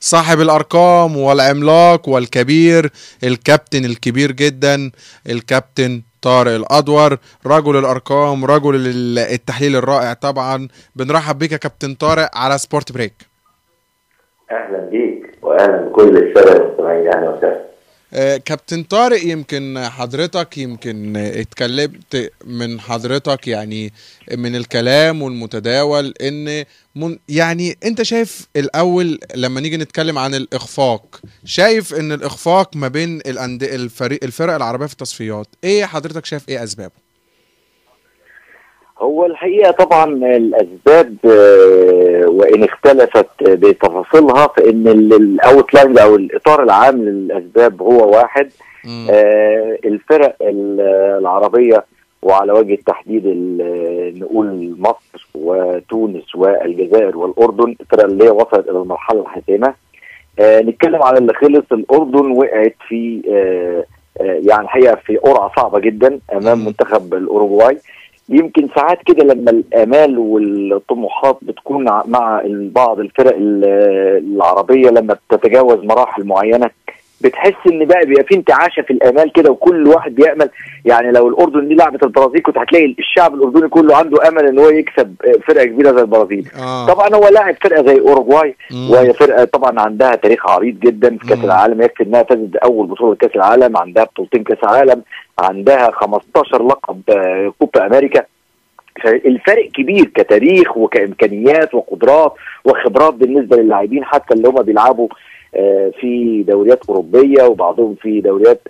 صاحب الارقام والعملاق والكبير، الكابتن الكبير جدا، الكابتن طارق الأدور، رجل الارقام، رجل التحليل الرائع. طبعا بنرحب بيك يا كابتن طارق على سبورت بريك. اهلا بيك واهلا بكل الساده المستمعين. اهلا وسهلا. كابتن طارق، يمكن حضرتك اتكلمت من حضرتك يعني من الكلام والمتداول ان يعني انت شايف الاول لما نيجي نتكلم عن الاخفاق، شايف ان الاخفاق ما بين الفرق العربية في التصفيات، ايه حضرتك شايف ايه اسبابه؟ هو الحقيقه طبعا الاسباب وان اختلفت بتفاصيلها، فان الاوتلاين او الاطار العام للاسباب هو واحد. الفرق العربيه وعلى وجه التحديد نقول مصر وتونس والجزائر والاردن، الفرق اللي هي وصلت الى المرحله الحاسمه. نتكلم على اللي خلص، الاردن وقعت في يعني الحقيقه في قرعه صعبه جدا امام منتخب الاوروغواي. يمكن ساعات كده لما الامال والطموحات بتكون مع بعض الفرق العربيه لما بتتجاوز مراحل معينه، بتحس ان بقى بيبقى في انتعاشه في الامال كده، وكل واحد بيامل. يعني لو الاردن دي لعبت البرازيل كنت هتلاقي الشعب الاردني كله عنده امل ان هو يكسب فرقه كبيره زي البرازيل. طبعا هو لاعب فرقه زي اوروغواي، وهي فرقه طبعا عندها تاريخ عريض جدا في كاس العالم. يكفي انها فازت باول بطوله كاس العالم، عندها بطولتين كاس عالم، عندها 15 لقب كوبا امريكا. الفرق كبير كتاريخ وكامكانيات وقدرات وخبرات بالنسبه للاعبين، حتى اللي هم بيلعبوا في دوريات اوروبيه وبعضهم في دوريات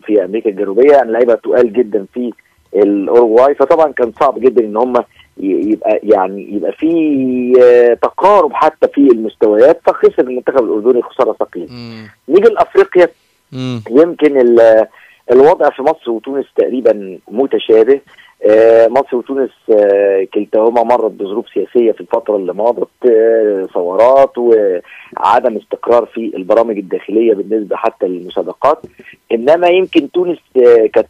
في امريكا الجنوبيه. يعني لعيبه تقال جدا في الاوروغواي، فطبعا كان صعب جدا ان هم يبقى في تقارب حتى في المستويات، فخسر المنتخب الاردني خساره ثقيله. نيجي لافريقيا، يمكن الوضع في مصر وتونس تقريبا متشابه. مصر وتونس كلتاهما مرت بظروف سياسيه في الفتره اللي مضت، ثورات وعدم استقرار في البرامج الداخليه بالنسبه حتى للمسابقات. انما يمكن تونس كانت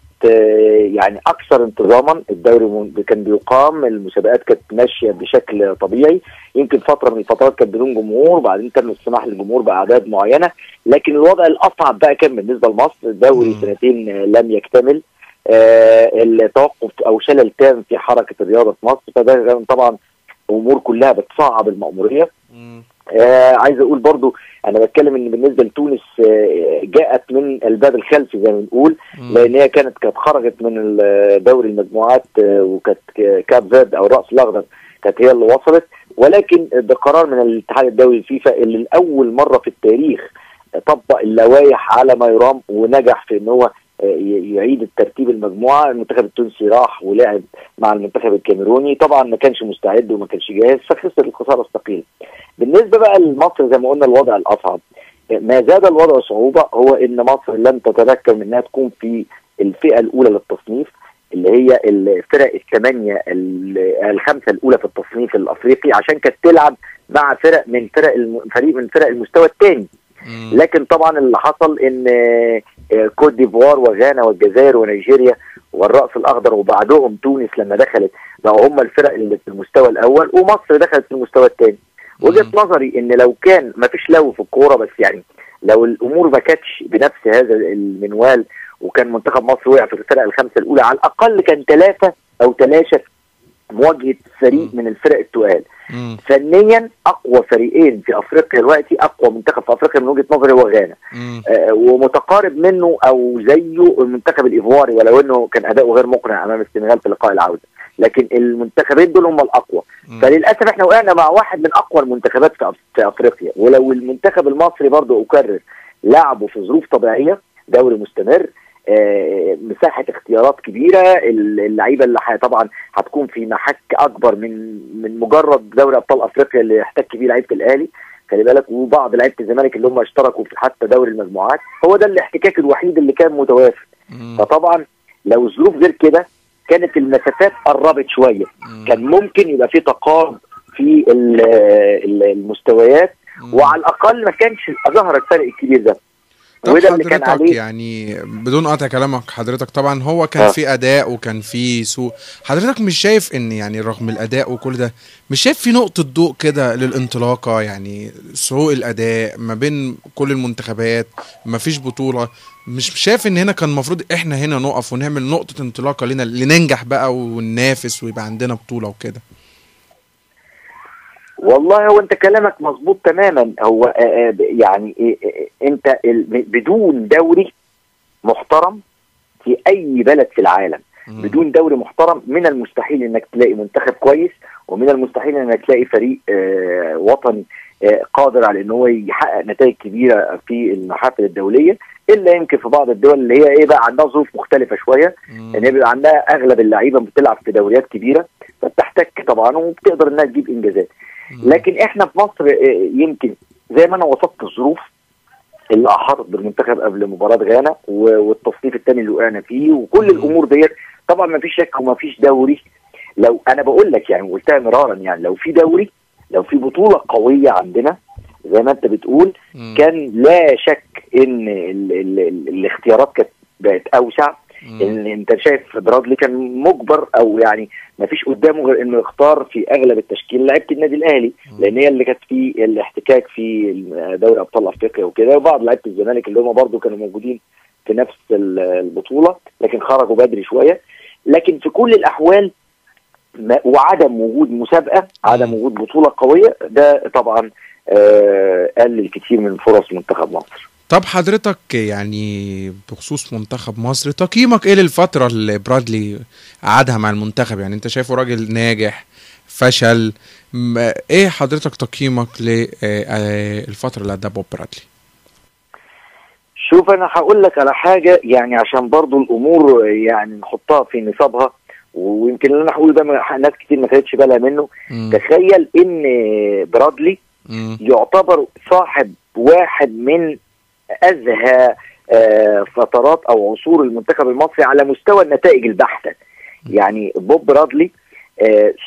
يعني اكثر انتظاما، الدوري كان بيقام، المسابقات كانت ماشيه بشكل طبيعي. يمكن فتره من الفترات كانت بدون جمهور، وبعدين تم السماح للجمهور باعداد معينه. لكن الوضع الاصعب بقى كان بالنسبه لمصر، الدوري سنتين لم يكتمل، التوقف او شلل تام في حركه الرياضه في مصر، فده طبعا امور كلها بتصعب المأموريه. عايز اقول برضو انا بتكلم ان بالنسبه لتونس جاءت من الباب الخلفي زي ما بنقول، لان هي كانت خرجت من دوري المجموعات، وكانت كاب فيرد او الراس الاخضر كانت هي اللي وصلت. ولكن بقرار من الاتحاد الدولي الفيفا اللي لاول مره في التاريخ طبق اللوائح على ما يرام ونجح في ان هو يعيد الترتيب المجموعه، المنتخب التونسي راح ولعب مع المنتخب الكاميروني، طبعا ما كانش مستعد وما كانش جاهز، فخسر الخساره الثقيله. بالنسبه بقى لمصر زي ما قلنا الوضع الاصعب. ما زاد الوضع صعوبه هو ان مصر لم تتمكن من انها تكون في الفئه الاولى للتصنيف، اللي هي الفرق الثمانيه الخمسه الاولى في التصنيف الافريقي، عشان كانت تلعب مع فرق من فرق المستوى الثاني. لكن طبعا اللي حصل ان كوت ديفوار وغانا والجزائر ونيجيريا والرأس الاخضر وبعدهم تونس لما دخلت بقوا هم الفرق اللي في المستوى الاول، ومصر دخلت في المستوى الثاني. وجهة نظري ان لو كان ما فيش لو في الكوره، بس يعني لو الامور ما كانتش بنفس هذا المنوال وكان منتخب مصر وقع في الفرق الخمسه الاولى، على الاقل كان ثلاثه او ثلاثه مواجهه فريق من الفرق التقال. فنيا اقوى فريقين في افريقيا دلوقتي، اقوى منتخب في افريقيا من وجهه نظري هو غانا، ومتقارب منه او زيه المنتخب الايفواري، ولو انه كان اداؤه غير مقنع امام السنغال في لقاء العوده، لكن المنتخبين دول هم الاقوى. فللاسف احنا وقعنا مع واحد من اقوى المنتخبات في افريقيا. ولو المنتخب المصري برضه اكرر لعبه في ظروف طبيعيه، دوري مستمر، مساحه اختيارات كبيره، اللعيبه اللي طبعا هتكون في محك اكبر من مجرد دوري ابطال افريقيا اللي يحتك بيه لعيبه الاهلي، خلي بالك، وبعض لعيبه الزمالك اللي هم اشتركوا في حتى دوري المجموعات، هو ده الاحتكاك الوحيد اللي كان متوافر. فطبعا لو الظروف غير كده كانت المسافات قربت شويه، كان ممكن يبقى في تقارب في المستويات، وعلى الاقل ما كانش ظهر الفرق الكبير ده. وده اللي كان حضرتك عليه. يعني بدون قطع كلامك حضرتك، طبعا هو كان في اداء وكان في سوء. حضرتك مش شايف ان يعني رغم الاداء وكل ده، مش شايف في نقطة ضوء كده للانطلاقة؟ يعني سوء الاداء ما بين كل المنتخبات، ما فيش بطولة. مش شايف ان هنا كان المفروض احنا هنا نقف ونعمل نقطة انطلاقة لنا لننجح بقى وننافس ويبقى عندنا بطولة وكده؟ والله هو انت كلامك مظبوط تماما. هو يعني انت بدون دوري محترم في اي بلد في العالم، بدون دوري محترم من المستحيل انك تلاقي منتخب كويس، ومن المستحيل انك تلاقي فريق وطني قادر على ان هو يحقق نتائج كبيره في المحافل الدوليه، الا يمكن في بعض الدول اللي هي ايه بقى عندها ظروف مختلفه شويه، ان هي بيبقى عندها اغلب اللعيبه بتلعب في دوريات كبيره فبتحتك طبعا وبتقدر انها تجيب انجازات. لكن احنا في مصر يمكن زي ما انا وصفت الظروف اللي احاطت بالمنتخب قبل مباراه غانا والتصنيف الثاني اللي وقعنا فيه وكل الامور ديت، طبعا ما فيش شك وما فيش دوري. لو انا بقول لك يعني قلتها مرارا، يعني لو في دوري، لو في بطوله قويه عندنا زي ما انت بتقول، كان لا شك ان الاختيارات كانت بقت اوسع. ان انت شايف برادلي كان مجبر او يعني ما فيش قدامه غير انه يختار في اغلب التشكيل لعيبه النادي الاهلي، لان هي اللي كانت في الاحتكاك في دوري ابطال افريقيا وكده، وبعض لعيبه الزمالك اللي هم برضو كانوا موجودين في نفس البطوله لكن خرجوا بدري شويه. لكن في كل الاحوال وعدم وجود مسابقه، عدم وجود بطوله قويه، ده طبعا قلل كتير من فرص منتخب مصر. طب حضرتك يعني بخصوص منتخب مصر، تقييمك ايه للفترة اللي برادلي قعدها مع المنتخب؟ يعني انت شايفه راجل ناجح، فشل؟ ايه حضرتك تقييمك للفترة اللي قعدها بوب برادلي؟ شوف انا هقول لك على حاجة يعني عشان برضو الامور يعني نحطها في نصابها، ويمكن اللي انا هقوله ده ناس كتير ما خدتش بالها منه. تخيل ان برادلي يعتبر صاحب واحد من أزهى فترات أو عصور المنتخب المصري على مستوى النتائج البحتة. يعني بوب برادلي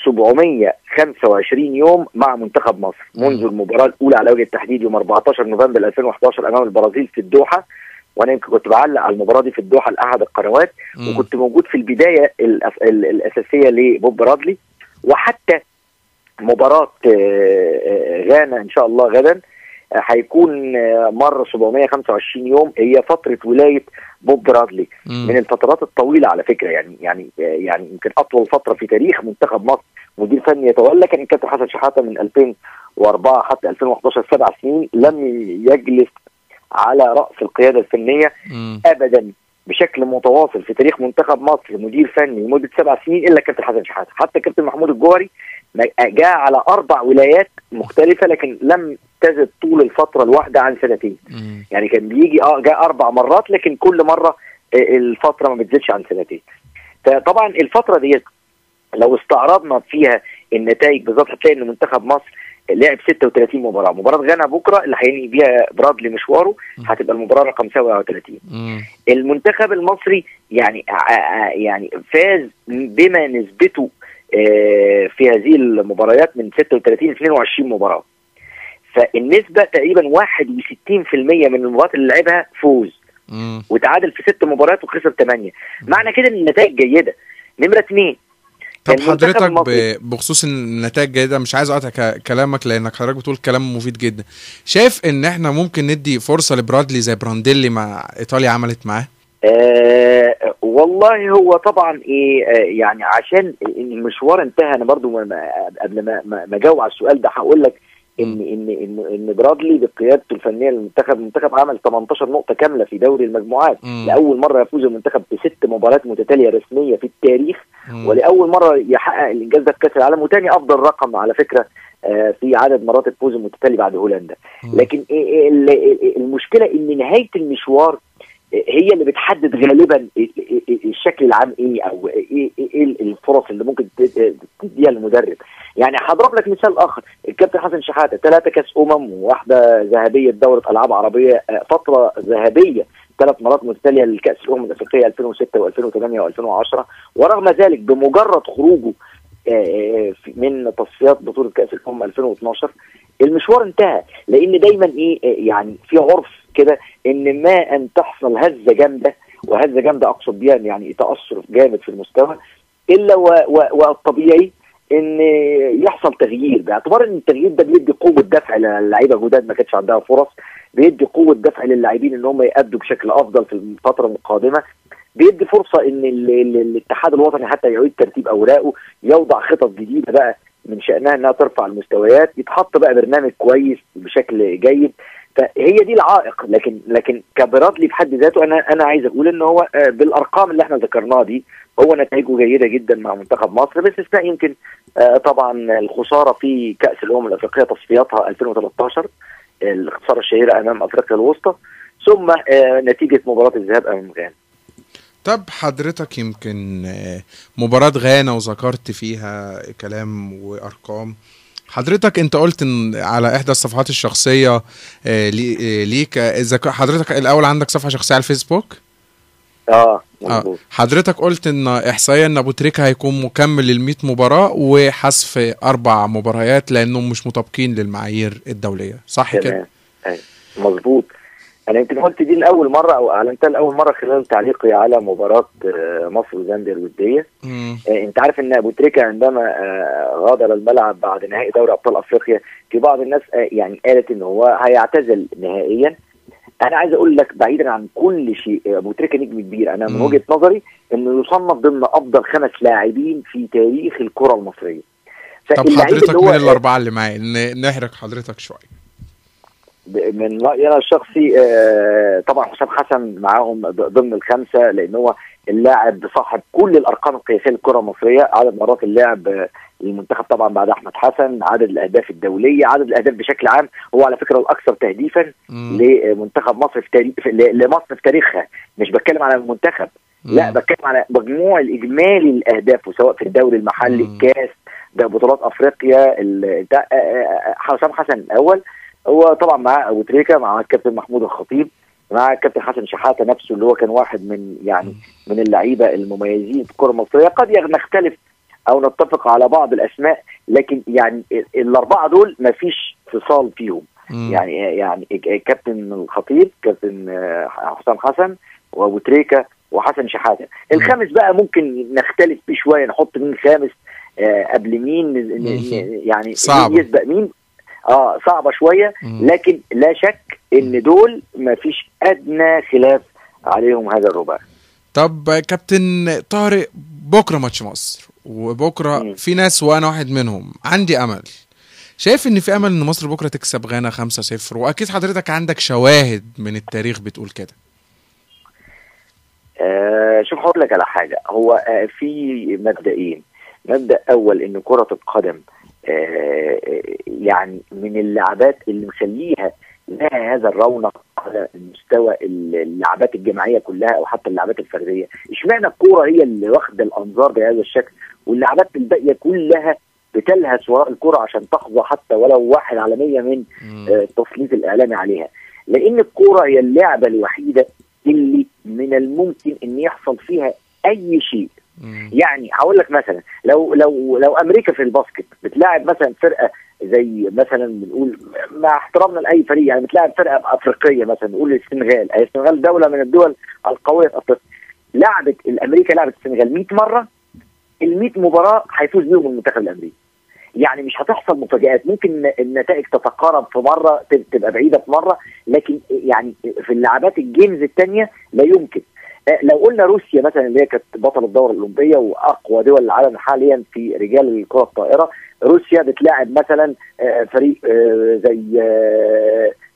725 يوم مع منتخب مصر منذ المباراة الأولى على وجه التحديد يوم 14 نوفمبر 2011 أمام البرازيل في الدوحة، وأنا يمكن كنت بعلق على المباراة دي في الدوحة لأحد القنوات، وكنت موجود في البداية الأساسية لبوب برادلي. وحتى مباراة غانا إن شاء الله غدا هيكون مر 725 يوم، هي فترة ولاية بوب برادلي من الفترات الطويلة على فكرة. يعني يمكن أطول فترة في تاريخ منتخب مصر مدير فني يتولى كان الكابتن حسن شحاتة من 2004 حتى 2011، 7 سنين لم يجلس على رأس القيادة الفنية أبدا بشكل متواصل في تاريخ منتخب مصر مدير فني لمدة 7 سنين إلا الكابتن حسن شحاتة. حتى الكابتن محمود الجوهري جاء على 4 ولايات مختلفة لكن لم تزد طول الفترة الواحدة عن 2 سنين. يعني كان بيجي جاء 4 مرات لكن كل مرة الفترة ما بتزيدش عن 2 سنين. فطبعا الفترة دي لو استعرضنا فيها النتائج بالظبط هتلاقي ان منتخب مصر لعب 36 مباراة. مباراة غانا بكرة اللي هينهي بيها برادلي مشواره هتبقى المباراة رقم 37. المنتخب المصري يعني فاز بما نسبته في هذه المباريات من 36 ل 22 مباراة، فالنسبة تقريبا 61% من المباريات اللي لعبها فوز، وتعادل في 6 مباريات وخسر 8. معنى كده ان النتائج جيدة. نمرة 2، طب حضرتك بخصوص النتائج جيدة، مش عايز اقطع كلامك لانك حضرتك بتقول كلام مفيد جدا، شايف ان احنا ممكن ندي فرصة لبرادلي زي برانديلي مع ايطاليا عملت معاه؟ والله هو طبعا يعني عشان المشوار انتهى، انا برضو قبل ما اجاوب على السؤال ده هقول لك ان برادلي بقيادته الفنيه للمنتخب، المنتخب عمل 18 نقطه كامله في دوري المجموعات. لاول مره يفوز المنتخب ب6 مباريات متتاليه رسميه في التاريخ، ولاول مره يحقق الانجاز ده في كاس العالم، وثاني افضل رقم على فكره في عدد مرات الفوز المتتالي بعد هولندا. لكن المشكله ان نهايه المشوار هي اللي بتحدد غالبا الشكل العام ايه، او ايه الفرص اللي ممكن تديها المدرب. يعني هضرب لك مثال اخر، الكابتن حسن شحاتة 3 كاس وواحده ذهبيه دوره العاب عربيه، فتره ذهبيه 3 مرات متتاليه للكاس الافريقيه 2006 و2008 و2010، ورغم ذلك بمجرد خروجه من تصفيات بطوله كاس 2012 المشوار انتهى. لان دايما يعني في عرف كده ان ما ان تحصل هزه جامده، وهزه جامده اقصد بيها يعني تاثر جامد في المستوى، الا والطبيعي ان يحصل تغيير، باعتبار ان التغيير ده بيدي قوه دفع للعيبه جداد ما كانتش عندها فرص، بيدي قوه دفع للاعبين ان هم يأدوا بشكل افضل في الفتره القادمه، بيدي فرصه ان الاتحاد الوطني حتى يعيد ترتيب اوراقه، يوضع خطط جديده بقى من شأنها انها ترفع المستويات، يتحط بقى برنامج كويس بشكل جيد. فهي دي العائق. لكن كبرادلي في حد ذاته انا عايز اقول ان هو بالارقام اللي احنا ذكرناها دي هو نتائجه جيده جدا مع منتخب مصر، باستثناء يمكن طبعا الخساره في كاس الامم الافريقيه تصفياتها 2013، الخساره الشهيره امام افريقيا الوسطى، ثم نتيجه مباراه الذهاب امام غانا. طب حضرتك يمكن مباراة غانا وذكرت فيها كلام وأرقام، حضرتك انت قلت ان على احدى الصفحات الشخصية ليك، اذا حضرتك الاول عندك صفحة شخصية على الفيسبوك؟ حضرتك قلت ان احصائيا ان ابو تريكة هيكون مكمل لل100 مباراة وحذف 4 مباريات لانهم مش مطابقين للمعايير الدولية، صح كده؟ ايوه مظبوط. انا يمكن قلت دي لاول مره او اعلنتها لاول مره خلال تعليقي على مباراه مصر وزامبيا الوديه. انت عارف ان ابو تريكة عندما غادر الملعب بعد نهائي دوري ابطال افريقيا، في بعض الناس يعني قالت ان هو هيعتزل نهائيا. انا عايز اقول لك بعيدا عن كل شيء، ابو تريكة نجم كبير، انا من وجهه نظري انه يصنف ضمن افضل 5 لاعبين في تاريخ الكره المصريه. طب حضرتك من الاربعه اللي معايا نحرق حضرتك شويه. من رأيي أنا الشخصي طبعا حسام حسن معاهم ضمن ال5، لأن هو اللاعب صاحب كل الأرقام القياسية للكرة المصرية، عدد مرات اللعب للمنتخب طبعا بعد أحمد حسن، عدد الأهداف الدولية، عدد الأهداف بشكل عام، هو على فكرة الأكثر تهديفا لمنتخب مصر في تاريخ لمصر في تاريخها. مش بتكلم على المنتخب، لا بتكلم على مجموع الإجمالي للأهداف، وسواء في الدوري المحلي، الكاس، ده بطولات أفريقيا. حسام حسن الأول، هو طبعا مع ابو تريكة، مع الكابتن محمود الخطيب، مع الكابتن حسن شحاته نفسه اللي هو كان واحد من اللعيبه المميزين في الكره المصريه. قد نختلف او نتفق على بعض الاسماء، لكن يعني الاربعه دول ما فيش فصال فيهم. يعني الكابتن الخطيب، كابتن حسام حسن، وابو تريكة، وحسن شحاته. الخامس بقى ممكن نختلف فيه شويه، نحط مين خامس قبل مين، يعني صعب. يسبق مين. صعبة شوية، لكن لا شك ان دول ما فيش ادنى خلاف عليهم هذا الرباعي. طب كابتن طارق، بكرة ماتش مصر، وبكرة في ناس وانا واحد منهم عندي امل، شايف ان في امل ان مصر بكرة تكسب غانا 5-0، واكيد حضرتك عندك شواهد من التاريخ بتقول كده. شوف هقول لك على حاجة، هو في مبدئين. مبدأ اول ان كرة القدم يعني من اللعبات اللي مخليها لها هذا الرونق على مستوى اللعبات الجماعيه كلها او حتى اللعبات الفرديه. اشمعنى الكوره هي اللي واخده الانظار بهذا الشكل، واللعبات الباقيه كلها بتلهث وراء الكوره عشان تحظى حتى ولو 1 على 100 من التسليط الاعلامي عليها؟ لان الكوره هي اللعبه الوحيده اللي من الممكن ان يحصل فيها اي شيء. يعني هقول لك مثلا لو امريكا في الباسكت بتلاعب مثلا فرقه زي مثلا بنقول مع احترامنا لاي فريق، يعني بتلاعب فرقه افريقيه مثلا نقول السنغال، السنغال دوله من الدول القويه في افريقيا، الامريكا لعبت السنغال 100 مره، ال100 مباراه هيفوز بيهم المنتخب الامريكي. يعني مش هتحصل مفاجآت، ممكن النتائج تتقارب في مره، تبقى بعيده في مره، لكن يعني في اللعبات الجيمز الثانيه لا يمكن. لو قلنا روسيا مثلا اللي هي كانت بطل الدوره الاولمبيه واقوى دول العالم حاليا في رجال الكره الطائره، روسيا بتلاعب مثلا فريق زي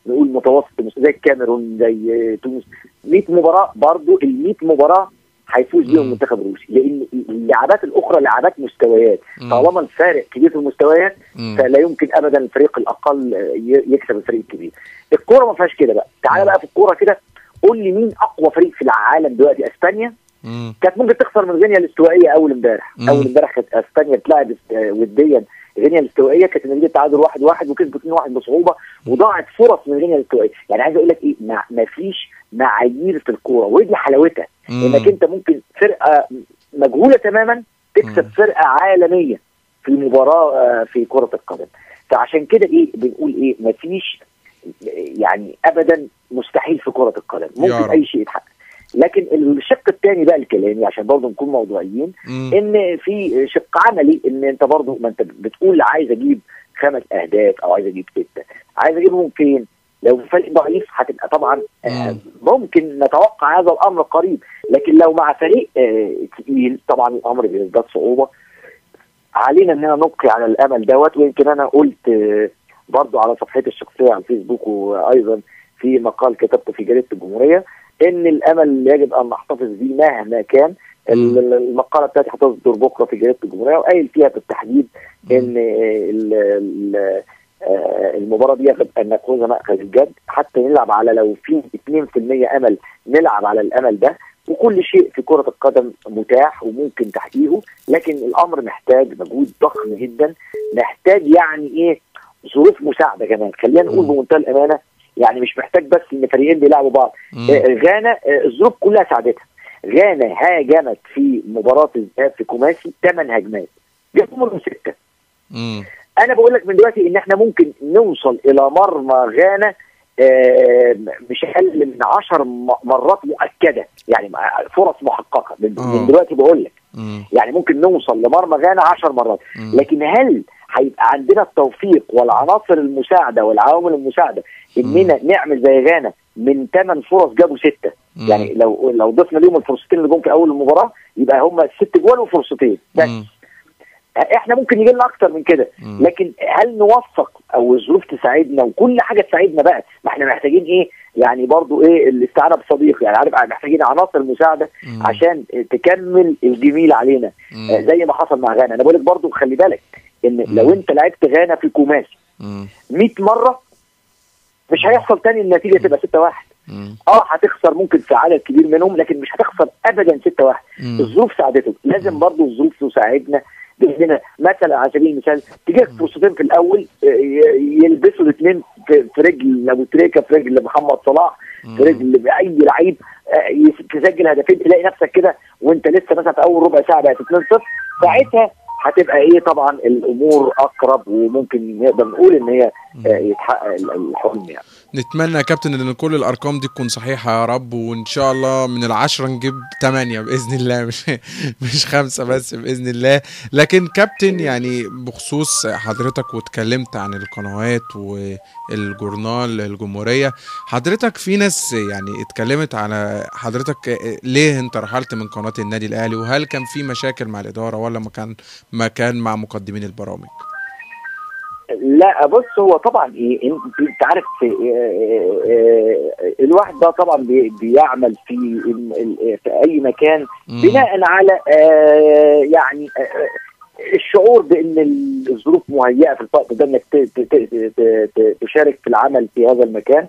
نقول متوسط زي الكاميرون، زي تونس، 100 مباراه، برضو ال100 مباراه هيفوز بيهم المنتخب الروسي، لان اللعبات الاخرى لعبات مستويات، طالما الفارق كبير في المستويات فلا يمكن ابدا الفريق الاقل يكسب الفريق الكبير. الكوره ما فيهاش كده بقى. تعالى بقى في الكوره كده، قول لي مين اقوى فريق في العالم دلوقتي؟ اسبانيا كانت ممكن تخسر من غينيا الاستوائيه اول امبارح. اول امبارح كانت اسبانيا بتلعب وديا غينيا الاستوائيه، كانت النتيجه تعادل 1-1 وكسبوا 2-1 بصعوبه، وضاعت فرص من غينيا الاستوائيه. يعني عايز اقول لك ايه، ما فيش معايير في الكوره، ودي حلاوتها، انك انت ممكن فرقه مجهوله تماما تكسب فرقه عالميه في مباراه في كره القدم. فعشان كده ايه بنقول ايه، ما فيش يعني ابدا مستحيل في كره القدم، ممكن اي شيء يتحقق. لكن الشق الثاني بقى الكلامي عشان برضه نكون موضوعيين، ان في شق عملي، ان انت برضه ما انت بتقول عايز اجيب 5 اهداف او عايز اجيب 6، عايز اجيبهم فين؟ لو فريق ضعيف هتبقى طبعا ممكن نتوقع هذا الامر قريب، لكن لو مع فريق تقيل طبعا الامر بيزداد صعوبه. علينا اننا نبقي على الامل دوت. ويمكن انا قلت برضو على صفحتي الشخصيه على الفيسبوك، وايضا في مقال كتبته في جريده الجمهوريه، ان الامل يجب ان نحتفظ به مهما كان. المقاله بتاعتي هتصدر بكره في جريده الجمهوريه، وقايل فيها بالتحديد ان المباراه دي يجب ان ناخذها ماخذ الجد، حتى نلعب على لو في 2% امل نلعب على الامل ده. وكل شيء في كرة القدم متاح وممكن تحقيقه، لكن الأمر محتاج مجهود ضخم جدا، محتاج يعني إيه ظروف مساعدة كمان. خلينا نقول بمنتهى الأمانة، يعني مش محتاج بس إن فريقين بيلعبوا بعض. غانا الظروف كلها ساعدتها. غانا هاجمت في مباراة الذهاب في كوماسي 8 هجمات، جابوا منهم 6. أنا بقول لك من دلوقتي إن إحنا ممكن نوصل إلى مرمى غانا مش اقل من 10 مرات مؤكده، يعني فرص محققه من دلوقتي بقول لك. يعني ممكن نوصل لمرمى غانا 10 مرات، لكن هل هيبقى عندنا التوفيق والعناصر المساعده والعوامل المساعده اننا نعمل زي غانا من 8 فرص جابوا 6؟ يعني لو ضفنا ليهم الفرصتين اللي جم في اول المباراه يبقى هم 6 جوال وفرصتين بس. احنا ممكن يجي لنا اكتر من كده، لكن هل نوفق او الظروف تساعدنا وكل حاجه تساعدنا بقى؟ ما احنا محتاجين ايه يعني برضو ايه الاستعانه بصديق، يعني عارف محتاجين عناصر مساعده عشان تكمل الجميل علينا. زي ما حصل مع غانا. انا بقول لك برضو خلي بالك ان لو انت لعبت غانا في كوماسي 100 مره مش هيحصل تاني النتيجه تبقى 6-1. هتخسر ممكن في عدد كبير منهم، لكن مش هتخسر ابدا 6-1. الظروف ساعدته، لازم برضو الظروف تساعدنا بإذننا. مثلا على سبيل المثال تجيك فرصتين في الاول يلبسوا الاثنين في رجل ابو تريكه، في رجل محمد صلاح، في رجل اي لعيب، تسجل هدفين تلاقي نفسك كده وانت لسه مثلا في اول ربع ساعه بقت 2-0. ساعتها هتبقى ايه طبعا الامور اقرب، وممكن نقدر نقول ان هي يتحقق الحلم. يعني نتمنى يا كابتن ان كل الارقام دي تكون صحيحه يا رب، وان شاء الله من 10 نجيب 8 باذن الله، مش 5 بس باذن الله. لكن كابتن يعني بخصوص حضرتك واتكلمت عن القنوات والجورنال الجمهوريه، حضرتك في ناس يعني اتكلمت على حضرتك ليه انت رحلت من قناه النادي الاهلي، وهل كان في مشاكل مع الاداره ولا ما كان مع مقدمين البرامج؟ لا بص، هو طبعا ايه انت عارف الواحد ده طبعا بيعمل في اي مكان بناء على يعني الشعور بان الظروف مهيئه في الوقت ده انك تشارك في العمل في هذا المكان.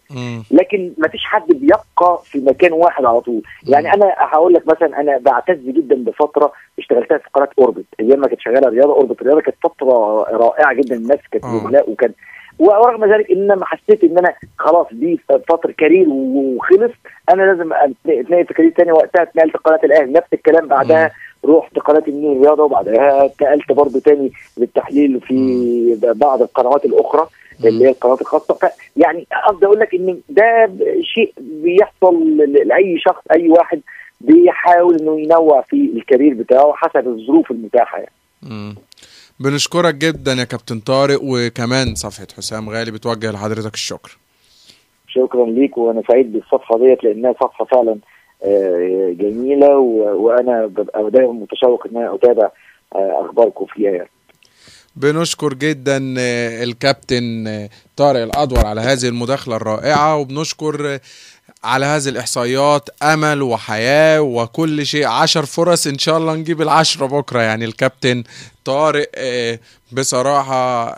لكن ما فيش حد بيبقى في مكان واحد على طول. يعني انا هقول لك مثلا، انا بعتز جدا بفتره اشتغلتها في قناه اوربت ايام ما كانت شغاله رياضه. اوربت الرياضه كانت فتره رائعه جدا، الناس كانت زملاء وكان، ورغم ذلك ان انا حسيت ان انا خلاص دي فتره كارير وخلص، انا لازم اتنقل في كارير ثاني. وقتها اتنقلت قناه الاهلي، نفس الكلام بعدها رحت قناه النيل الرياضه، وبعدها اتنقلت برضه تاني للتحليل في بعض القنوات الاخرى اللي هي القنوات الخاصه. يعني قصدي اقول لك ان ده شيء بيحصل لاي شخص، اي واحد بيحاول انه ينوع في الكارير بتاعه حسب الظروف المتاحه يعني. بنشكرك جدا يا كابتن طارق، وكمان صفحه حسام غالي بتوجه لحضرتك الشكر. شكرا ليك، وانا سعيد بالصفحه ديت لانها صفحه فعلا جميله، وانا ببقى دايما متشوق ان انا اتابع اخباركم فيها يعني. بنشكر جدا الكابتن طارق الأدور على هذه المداخلة الرائعة، وبنشكر على هذه الإحصائيات أمل وحياة وكل شيء. 10 فرص إن شاء الله نجيب 10 بكرة. يعني الكابتن طارق بصراحة